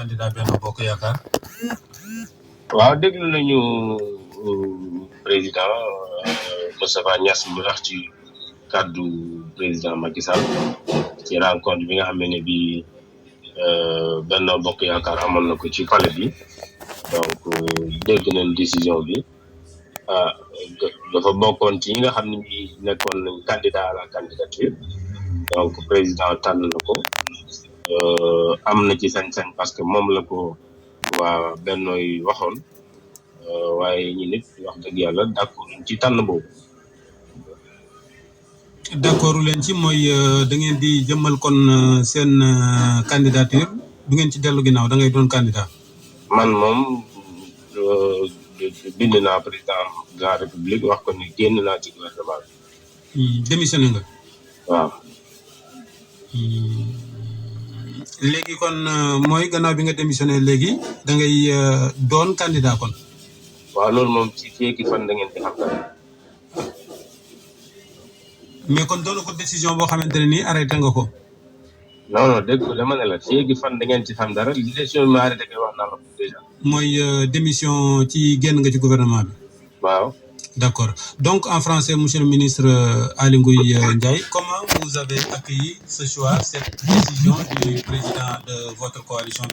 candidat Benno Bokk Yaakaar. waaw déglu nañu président Moustapha Niasse mu wax ci kàddu président Macky Sall ci rencontre bi nga xam ne bii Benno Bokk Yaakaar amoon na ko ci palais bi donc dégg nañ décision bi dafa bokkoon ci ñi nga xam ne bii nekkoon nañ candidat à la candidature donc président tànn na ko am na ci sañ-sañ parce que moom la ko waa Benno yi waxoon waaye ñi nit wax dëgg yàlla d'accord ci tànn boobu. d'accord leen ci mooy da ngeen di jëmmal kon seen candidature du ngeen ci dellu ginnaaw da ngay doon candidat. man moom bind naa président de la république wax ko ni génn naa ci gouvernement bi. démissionné nga. waaw. léegi kon mooy gannaaw bi nga démissionné léegi da ngay doon candidat kon. waaw loolu moom ci fii fan da ngeen di xam dara. mais kon doon ko décision boo xamante ne nii arrêté nga ko. non dégg nga dama ne la fii fan da ngeen ci xam dara li décision bi ma arrêté kay wax naa la ko déjà. mooy démission ci génn nga ci gouvernement bi. waaw. d'accord donc en français monsieur le ministre Aly Ngouille Ndiaye comment vous avez accueilli ce choix cette décision du président de votre coalition.